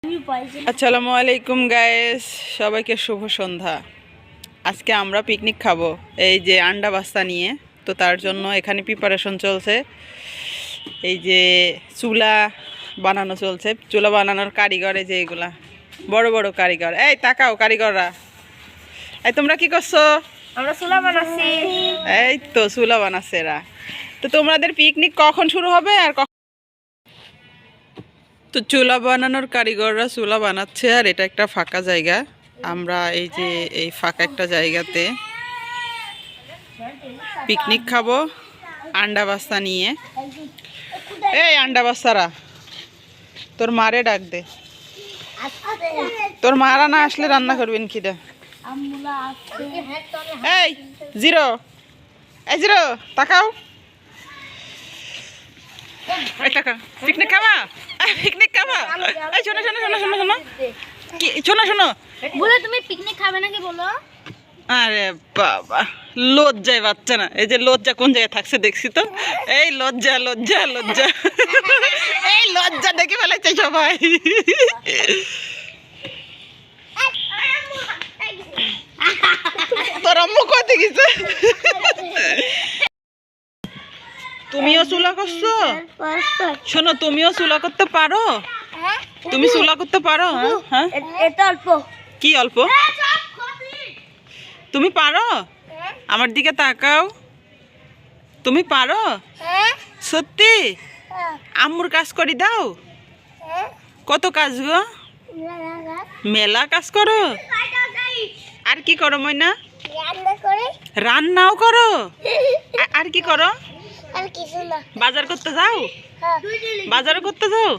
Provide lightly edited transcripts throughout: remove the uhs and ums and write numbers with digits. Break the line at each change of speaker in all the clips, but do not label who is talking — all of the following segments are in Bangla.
আসসালামু আলাইকুম গাইস, সবাইকে শুভ সন্ধ্যা। আজকে আমরা পিকনিক খাবো এই যে আন্ডা বাস্তা নিয়ে। তো তার জন্য এখানে প্রিপারেশন চলছে। এই যে চুলা বানানো চলছে, চুলা বানানোর কারিগর এই যে এগুলা বড় বড় কারিগর। এই তাকাও কারিগররা, এই তোমরা কি করছো?
আমরা চুলা বানাচ্ছি।
এই তো চুলা বানাচ্ছে এরা। তো তোমাদের পিকনিক কখন শুরু হবে আর তো চুলা বানানোর কারিগররা চুলা বানাচ্ছে, আর এটা একটা ফাঁকা জায়গা। আমরা এই যে এই ফাঁকা একটা জায়গাতে পিকনিক খাবো আন্ডা বাস্তা নিয়ে। এই আন্ডা বাস্তারা, তোর মারে ডাক দে। তোর মারা না আসলে রান্না করবেন কিটা? এই জিরো, এই জিরো তাকাও। এই টাকা পিকনিক খাবা, পিকনিক খাবা। এই শোনো শোনো শোনো শোনো শোনো কি শোনো শোনো,
বলো তুমি পিকনিক খাবে নাকি বলো?
আরে বাবা লজ্জায় বাচ্চা না। এই যে লজ্জা কোন জায়গায় থাকছে দেখছি তো। এই লজ্জা লজ্জা লজ্জা, এই লজ্জা দেখে ফেলাইছে সবাই। তোর আম্মু কত গেছে? তুমিও চুলা করছো? শোনো তুমিও চুলা করতে পারো? তুমি চুলা করতে পারো? হ্যাঁ
এটা অল্প।
কি অল্প? তুমি পারো? আমার দিকে তাকাও। তুমি পারো সত্যি? আম্মুর কাজ করে দাও। কত কাজ গো? মেলা কাজ করো। আর কি করো ময়না? রান্নাও করো। আর কি করো? বাজার করতে যাও? বাজার করতে যাও?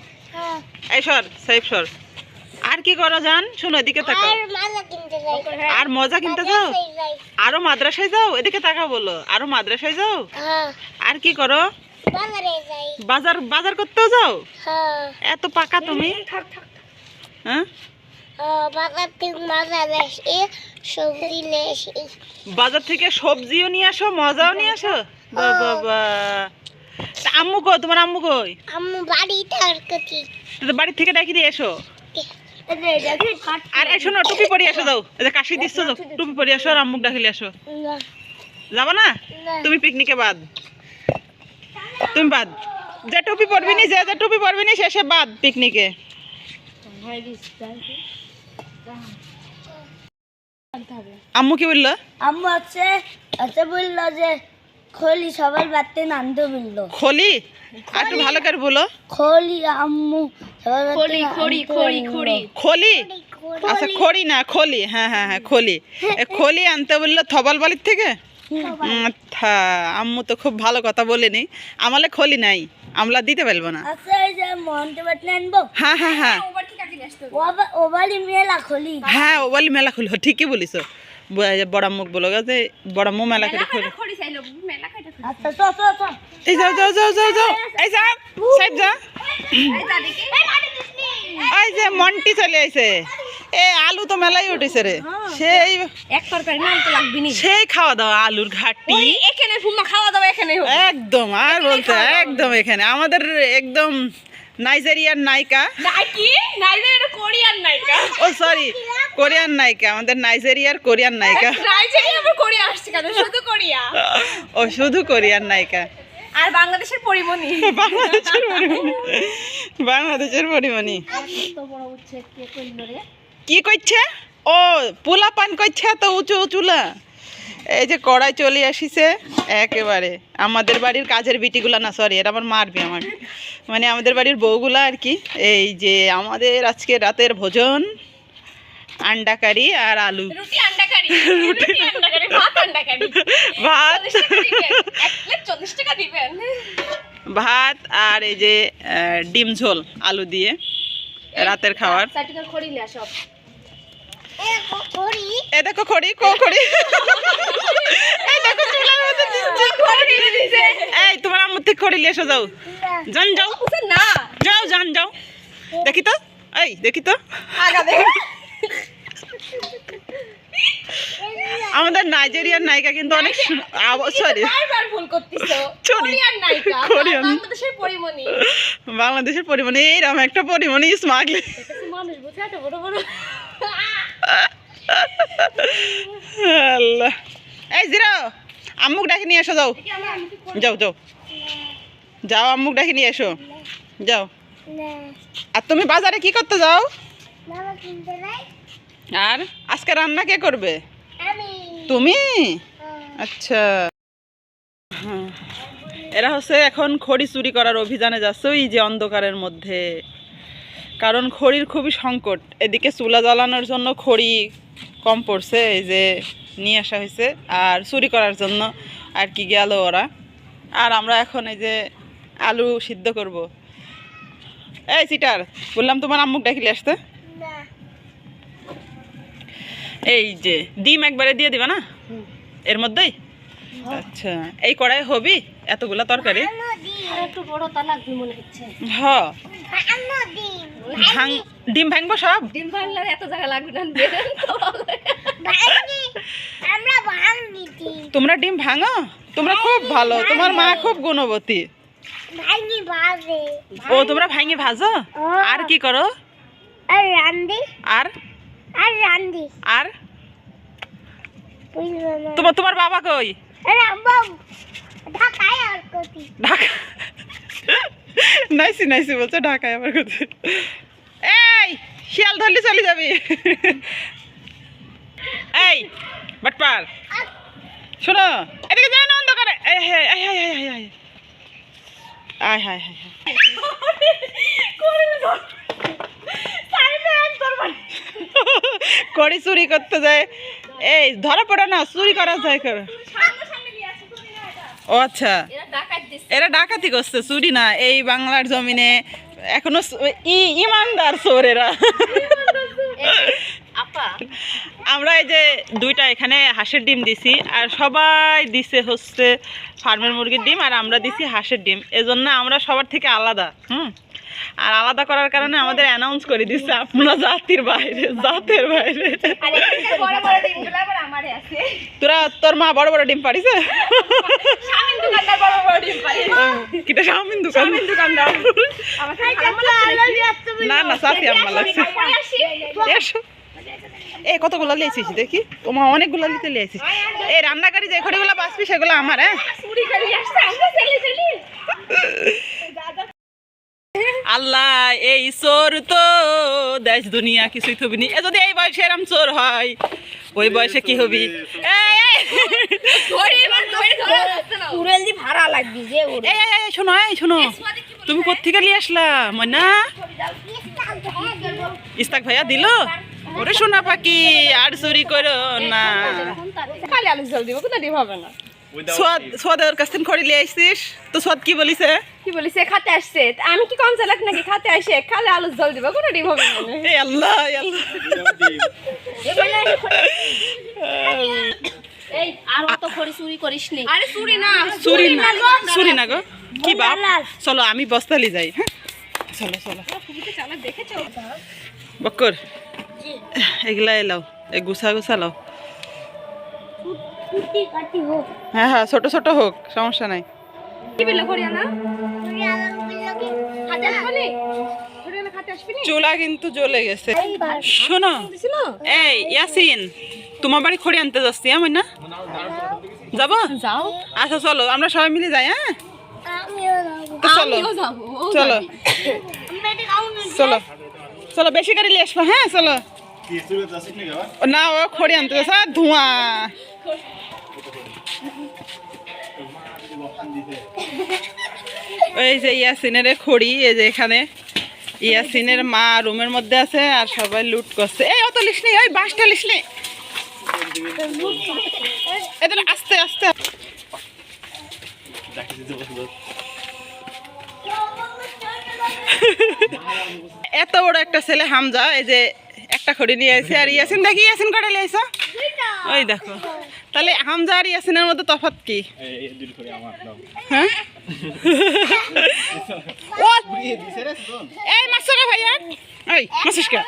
এই সর সাইব সর। আর কি করো জান? শোনো এদিকে তাকাও। আর মজা কিনতে যাও? আরো মাদ্রাসায় যাও? এদিকে তাকাও বলো। আরো মাদ্রাসায় যাও? আর কি করো? বাজার বাজার করতেও যাও? এত পাকা তুমি? হ্যাঁ বাজার থেকে সবজিও নিয়ে আসো, মজাও নিয়ে আসো। বাবা আম্মু কই? তোমার আম্মু কই?
আম্মু বাড়িতে
বাড়ি থেকে ডাকি দিয়ে এসো। আর এই শোনো টুপি পরে আসো, যাও। এই যে কাশি দিচ্ছ, যাও টুপি পরে আসো আর আম্মুক ডাকিলে আসো। যাবো না তুমি পিকনিকে? বাদ তুমি বাদ। যে টুপি পরবি নি, যে টুপি পরবি নি শেষে বাদ পিকনিকে। আম্মু কি বললো?
আম্মু আছে বললো যে খলি সবাই বাড়তে নামতে বললো।
খলি? আর একটু ভালো করে বলো।
খলি আম্মু খলি খড়ি খড়ি খড়ি
খলি? আচ্ছা খড়ি না খলি। হ্যাঁ হ্যাঁ হ্যাঁ খলি। খলি আনতে বললো থবল বালির থেকে। আচ্ছা আম্মু তো খুব ভালো কথা বলেনি। আমালে খলি নাই, আমরা দিতে পারবো না।
আচ্ছা এই যে মন্টে বাটনে আনবো।
হ্যাঁ হ্যাঁ হ্যাঁ
ওবালি মেলা খলি।
হ্যাঁ ওবালি মেলা খুলবো, ঠিকই বলিস। বড় মুখ বলো যে বড় মু মেলা করে খুলি।
আচ্ছা চল চল চল।
এই যাও যাও যাও যাও যাও। এই যাও সাইড যা। এই যে মন্টি চলে আইছে। এ আলু তো মেলাই উঠেছে রে। সেই
এক তরকারি নাম তো লাগবে নি।
সেই খাওয়া দাওয়া আলুর ঘাটি
এখানে ফুমা খাওয়া দাওয়া এখানে
একদম। আর বলতে একদম এখানে আমাদের একদম নাইজেরিয়ার নায়িকা।
নাকি নাইজেরিয়ার কোরিয়ান নায়িকা।
ও সরি কোরিয়ান নায়িকা, আমাদের নাইজেরিয়ার কোরিয়ান নায়িকা।
নাইজেরিয়া আবার কোরিয়া আসছে কেন? শুধু কোরিয়া।
ও শুধু কোরিয়ান নায়িকা।
আর বাংলাদেশের পরিমণি।
বাংলাদেশের পরিমণি, বাংলাদেশের পরিমণি। কি করছে? ও পোলা পান করছে তো উঁচু উঁচুলা। এই যে কড়াই চলে আসিছে একেবারে আমাদের বাড়ির কাজের বিটিগুলা, না সরি এটা আমার মারবে আমার, মানে আমাদের বাড়ির বউগুলা আর কি। এই যে আমাদের আজকে রাতের ভোজন আন্ডা কারি আর আলু।
রুটি আন্ডা কারি, রুটি আন্ডা কারি, ভাত আন্ডা কারি।
ভাত
40 টাকা দিবেন।
ভাত আর এই যে ডিম ঝোল আলু দিয়ে রাতের খাবার।
সাটিকা খড়ি লে সব।
এ দেখো খড়ি, কো খড়ি। এই দেখো চুলার মধ্যে দিচ্ছে খড়ি দিছে। এই তোমার আম্মু থেকে খড়ি নিয়ে এসো, যাও জান যাও
না
যাও জান যাও। দেখি তো, এই দেখি তো
আগা দেখ।
আমাদের নাইজেরিয়ার নায়িকা কিন্তু অনেক সরি
বারবার ভুল করতেছো।
সরি
কোরিয়ান নায়িকা,
কোরিয়ান
বাংলাদেশের পরিমণি।
বাংলাদেশের পরিমণি, এইরকম একটা পরিমণি স্মাগলিং।
মানুষ
আল্লাহ, এই জিরো, আম্মুক ডাকি নিয়ে এসো, যাও যাও যাও যাও, আম্মুক ডাকি নিয়ে এসো, যাও। আর তুমি বাজারে কি করতে যাও? আর আজকে রান্না কে করবে? তুমি? আচ্ছা। হ্যাঁ, এরা হচ্ছে এখন খড়ি চুরি করার অভিযানে যাচ্ছে, ওই যে অন্ধকারের মধ্যে, কারণ খড়ির খুবই সংকট। এদিকে চুলা জ্বালানোর জন্য খড়ি কম পড়ছে, এই যে নিয়ে আসা হয়েছে, আর চুরি করার জন্য আর কি গেল ওরা। আর আমরা এখন এই যে আলু সিদ্ধ করব। এই চিটার, বললাম তোমার আম্মুক ডাকিলে আসতে। এই যে ডিম একবারে দিয়ে দিবা না এর মধ্যেই? আচ্ছা, এই কড়াই হবি এতগুলা তরকারি?
একটু বড় তা লাগবে মনে হচ্ছে।
হ্যাঁ, ডিম ভাঙবো সব?
ডিম ভাঙলে এত জায়গা লাগবে না। আমরা ভাঙনি ডিম।
তোমরা ডিম ভাঙো? তোমরা খুব ভালো, তোমার মা খুব গুণবতী।
ভাঙি ভাজে।
ও, তোমরা ভাঙি ভাজো? আর কি করো?
আর রান্দি।
আর
রান্দি।
আর তোমার বাবা কই?
ঢাকায় আর কতি।
ঢাকা? নাইসি নাইসি বলছো, ঢাকায় আমার কথা। এই শিয়াল ধরলি চলে যাবি। এই বাটপার, শোনো এদিকে যায় না অন্ধকারে। এই হে, আয় হায় হায় হায় হায়, আয় হায় হায় হায়। কড়ি চুরি করতে যায়, এই ধরা পড়ে না, চুরি করা যায় করে। ও আচ্ছা, এরা ডাকাতি করছে, চুরি না। এই বাংলার জমিনে এখনো ইমানদার চোর এরা। আমরা এই যে দুইটা এখানে হাঁসের ডিম দিছি, আর সবাই দিছে হচ্ছে ফার্মের মুরগির ডিম, আর আমরা দিছি হাঁসের ডিম। এজন্য আমরা সবার থেকে আলাদা। আর আলাদা করার কারণে আমাদের অ্যানাউন্স করে দিচ্ছে আপনারা জাতির বাইরে, জাতের বাইরে। তোর মা বড় বড় ডিম পারিছে? কিটা শামিন দোকানদার? না না, সাথে আম্মা লাগছে। এ কতগুলো লিয়েছিস দেখি? ও মা, অনেকগুলো নিতে লিয়েছিস। এই রান্নাকারী যে খড়িগুলো বাঁচবি সেগুলো আমার। হ্যাঁ, আল্লাহ, এই চোর তো দেশ দুনিয়া কিছুই থবি নি। যদি এই বয়সে এরম চোর হয়, ওই বয়সে কি হবি?
ভাড়া লাগবে যে।
শোনো, এই শোনো, তুমি কোত্থেকে নিয়ে আসলা ময়না? ইস্তাক ভাইয়া দিল? ওরে সোনা পাখি, আর চুরি করো না।
খালি আলু জল দিব, কোথা দিব হবে না।
সোয়াদের কাছ থেকে খড়ি লিয়ে আসছিস তো? সোয়াদ কি বলিছে?
কি বলিছে? খাতে আসছে। আমি কি কম চালাক নাকি? খাতে আসে খালি আলু জল দিব, কোথা দিব হবে না।
এই আল্লাহ, আল্লাহ।
এই আর অত খড়ি চুরি করিস নি।
আরে চুরি না গো। কি বাপ, চলো আমি বস্তালি যাই। হ্যাঁ, চলো চলো।
দেখেছো
বক্কর, এগুলা এলাও, এই গুছা লাও। হ্যাঁ হ্যাঁ, ছোট ছোট হোক, সমস্যা নাই। চুলা কিন্তু জ্বলে গেছে। শোনো, এই ইয়াসিন, তোমার বাড়ি খড়ি আনতে যাচ্ছি। আমি না যাবো?
যাও।
আচ্ছা চলো, আমরা সবাই মিলে যাই। হ্যাঁ, চলো চলো চলো চলো, বেশি করে নিয়ে আসবো। হ্যাঁ চলো। না, ও খড়ি আনতে যাচ্ছে, ধোঁয়া। এই যে ইয়াসিনের খড়ি, এই যে এখানে ইয়াসিনের মা রুমের মধ্যে আছে, আর সবাই লুট করছে। এই অত লিস নি, ওই বাসটা লিস নি, এদের আস্তে আস্তে। এত বড় একটা ছেলে হামজা, এই যে একটা খড়ি নিয়ে আসছে। আর ইয়াসিন দেখি, ইয়াসিন কটা নিয়ে আসছো? ওই দেখো, তাহলে হামজা আর ইয়াসিনের মধ্যে তফাৎ কি? হ্যাঁ, এই মাসুরা ভাইয়া, এই মাসুসকা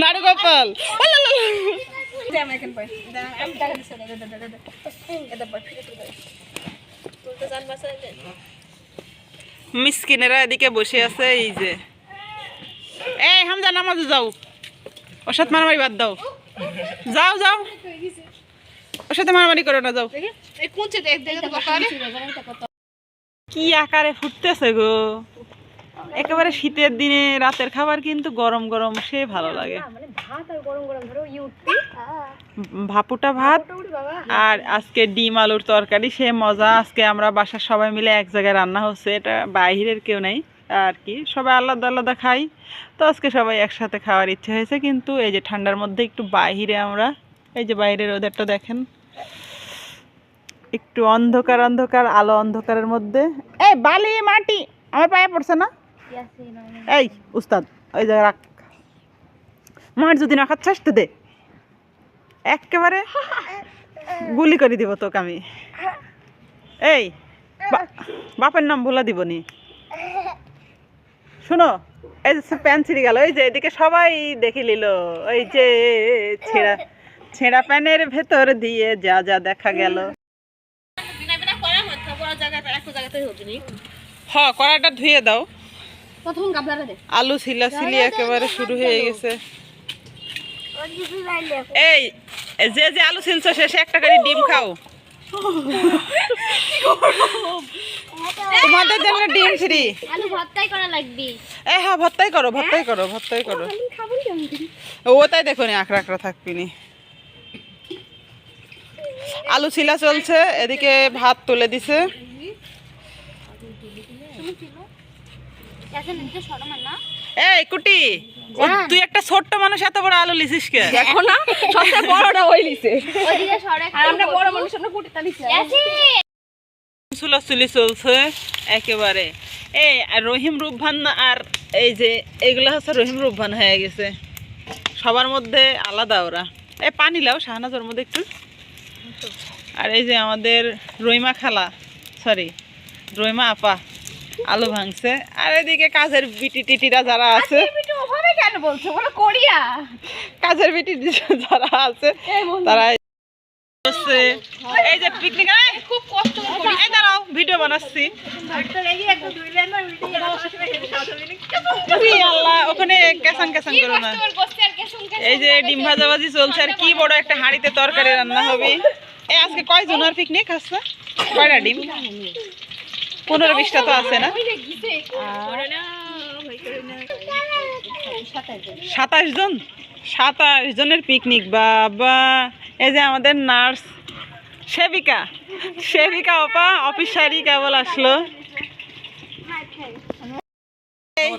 নাড়ু গোপাল। মিসকিনেরা এদিকে বসে আছে। এই যে এই হামজা নামাজে যাও, ওর সাথে মারামারি বাদ দাও, যাও যাও, ওর সাথে মারামারি করো না, যাও। কি আকারে ফুটতেছে গো, একেবারে শীতের দিনে রাতের খাবার কিন্তু গরম গরম সে ভালো লাগে। ভাপুটা ভাত আর আজকে ডিম আলুর তরকারি, সে মজা। আজকে আমরা বাসার সবাই মিলে এক জায়গায় রান্না হচ্ছে, এটা বাইরের কেউ নেই আর কি, সবাই আলাদা আলাদা খাই। তো আজকে সবাই একসাথে খাওয়ার ইচ্ছে হয়েছে, কিন্তু এই যে ঠান্ডার মধ্যে একটু বাইরে আমরা, এই যে বাইরের ওদেরটা দেখেন, একটু অন্ধকার অন্ধকার, আলো অন্ধকারের মধ্যে। এই বালি মাটি আমার পায়ে পড়ছে না? এই উস্তাদ ওই জায়গায় রাখ, মার যদি না খাচ্ছাস তো দে, একেবারে গুলি করে দিব তোকে আমি। এই বাপের নাম বলে দিবনি, শোনো। এই যে প্যান্ট ছিঁড়ে গেল, এই যে এদিকে সবাই দেখে নিল, ওই যে ছেঁড়া ছেঁড়া প্যানের ভেতর দিয়ে যা যা দেখা গেল। হ, কড়াটা ধুয়ে দাও। আলু ছিলাছিলি একেবারে শুরু হয়ে গেছে। এই যে যে আলু ছিলছ শেষে একটা করে ডিম খাও, তোমাদের জন্য ডিম ফ্রি।
আলু ভর্তাই করা লাগবে।
হ্যাঁ ভর্তাই করো, ভর্তাই করো, ভর্তাই করো। ও তাই দেখো নি আকড়া আকড়া থাকবি নি। আলু ছিলা চলছে, এদিকে ভাত তুলে দিছে। এই কুটি, তুই একটা ছোট্ট মানুষ এত বড় আলু লিছিস কে?
দেখো না, সবচেয়ে বড়টা ওই লিছে, আর আমরা বড় মানুষ আমরা কুটিটা লিছি।
চুলাচুলি চলছে একেবারে। এই রহিম রুবভান আর এই যে এইগুলো হচ্ছে রহিম রুবভান হয়ে গেছে, সবার মধ্যে আলাদা ওরা। এই পানি লাও শাহনাজের মধ্যে একটু। আর এই যে আমাদের রহিমা খালা, সরি রহিমা আপা আলু ভাঙছে। আর এদিকে কাজের বিটি টিটিরা যারা আছে,
কেন বলছো বলো কোরিয়া,
কাজের বিটি যারা আছে তারা এই যে পিকনিক। খুব কষ্ট করে দাঁড়াও, ভিডিও বানাচ্ছি। আল্লাহ, ওখানে ক্যাসান ক্যাসান করো না। এই যে ডিম ভাজাভাজি চলছে, আর কি বড় একটা হাঁড়িতে তরকারি রান্না হবে। এই আজকে কয়জনের পিকনিক আসছে? কয়টা ডিম? 15-20টা তো আছে না? 27 জন, 27 জনের পিকনিক। বাবা, এই যে আমাদের নার্স সেবিকা, সেবিকা আপা অফিস সারি কেবল আসলো।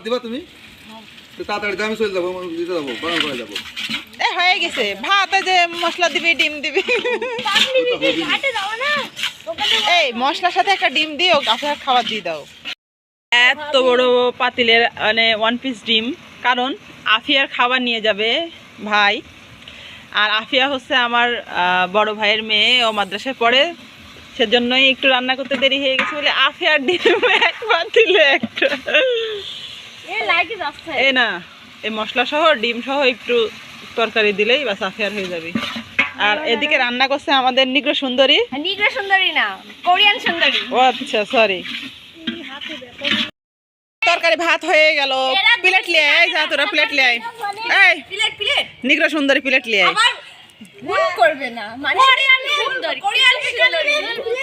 দিবা তুমি তাড়াতাড়ি, আমি চলে যাবো, দিতে যাবো, বাগান করে যাবো।
হয়ে গেছে ভাত, যে মশলা দিবি, ডিম দিবি। এই মশলার সাথে একটা ডিম দিও, আপনার খাবার দিয়ে দাও। এত বড় পাতিলের মানে 1 পিস ডিম, কারণ আফিয়ার খাবার নিয়ে যাবে ভাই। আর আফিয়া হচ্ছে আমার বড় ভাইয়ের মেয়ে, ও মাদ্রাসায় পড়ে, সেজন্যই একটু রান্না করতে দেরি হয়ে গেছে বলে আফিয়ার ডিম একবার দিলে একটা। এই না, এই মশলা সহ ডিম সহ একটু তরকারি দিলেই বাস আফিয়ার হয়ে যাবে। আর এদিকে রান্না করছে আমাদের নিগ্রো সুন্দরী।
নিগ্রো সুন্দরী না, কোরিয়ান সুন্দরী।
ও আচ্ছা, সরি। তরকারি ভাত হয়ে গেল, প্লেট লিয়ে আয়, যা তোরা প্লেট লিয়ে আয়। এই
প্লেট প্লেট
নিগ্রো সুন্দরী প্লেট লিয়ে আয়।
ভুল করবে না, মানে কোরিয়ান সুন্দরী, কোরিয়ান সুন্দরী।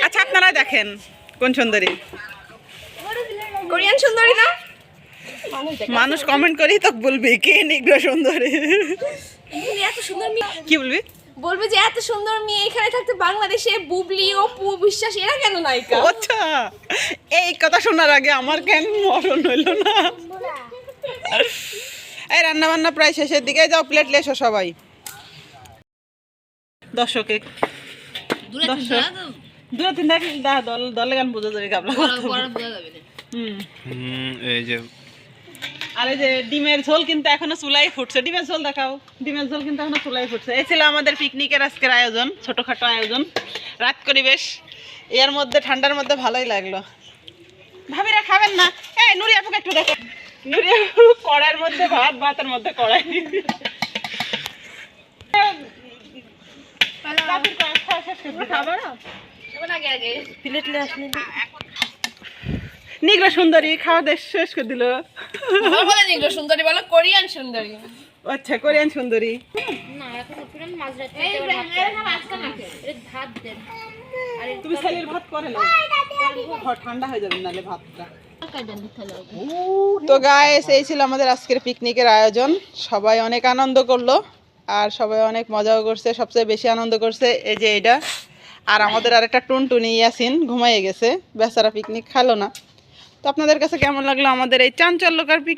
আচ্ছা আপনারা দেখেন কোন সুন্দরী,
কোরিয়ান সুন্দরী না?
মানুষ কমেন্ট করি তো বলবি কে নিগ্রো সুন্দরী।
এত সুন্দর মেয়ে,
কি বলবি?
বলবে যে এত সুন্দর মেয়ে এখানে থাকতে বাংলাদেশে বুবলি, অপু, বিশ্বাস এরা কেন নায়িকা?
আচ্ছা, এই কথা শোনার আগে আমার কেন মরণ হইল না। এই রান্না বান্না প্রায় শেষের দিকে, যাও প্লেট নিয়ে এসো সবাই। দর্শকে দূরে তিন দলে গান বোঝা যাবে গাবলা।
এই যে
আর এই যে ডিমের ঝোল কিন্তু এখনো চুলাই ফুটছে। ডিমের ঝোল দেখাও, ডিমের ঝোল কিন্তু এখনো চুলাই ফুটছে। এই ছিল আমাদের পিকনিকের আজকের আয়োজন, ছোটখাটো আয়োজন, রাত করি বেশ। এর মধ্যে ঠান্ডার মধ্যে ভালোই লাগলো। ভাবিরা খাবেন না? এই নুরি আপুকে একটু দেখো, নুরি আপু কড়াইয়ের মধ্যে ভাত, ভাতের মধ্যে কড়াই। নিগ্রো সুন্দরী খাওয়া দাওয়া শেষ করে দিল।
বলে নিগ্রো সুন্দরী বলো কোরিয়ান সুন্দরী।
আচ্ছা কোরিয়ান সুন্দরী। তুমি ছেলের ভাত করে না, ঠান্ডা হয়ে যাবে নালে ভাতটা। তো গাইস এই ছিল আমাদের আজকের পিকনিকের আয়োজন। সবাই অনেক আনন্দ করলো আর সবাই অনেক মজাও করছে। সবচেয়ে বেশি আনন্দ করছে এই যে এটা, আর আমাদের আরেকটা টুনটুনি ইয়াসিন ঘুমাইয়ে গেছে, বেচারা পিকনিক খেলো না। তো আপনাদের কাছে কেমন লাগলো আমাদের এই চাঞ্চল্যকর পিকনিক?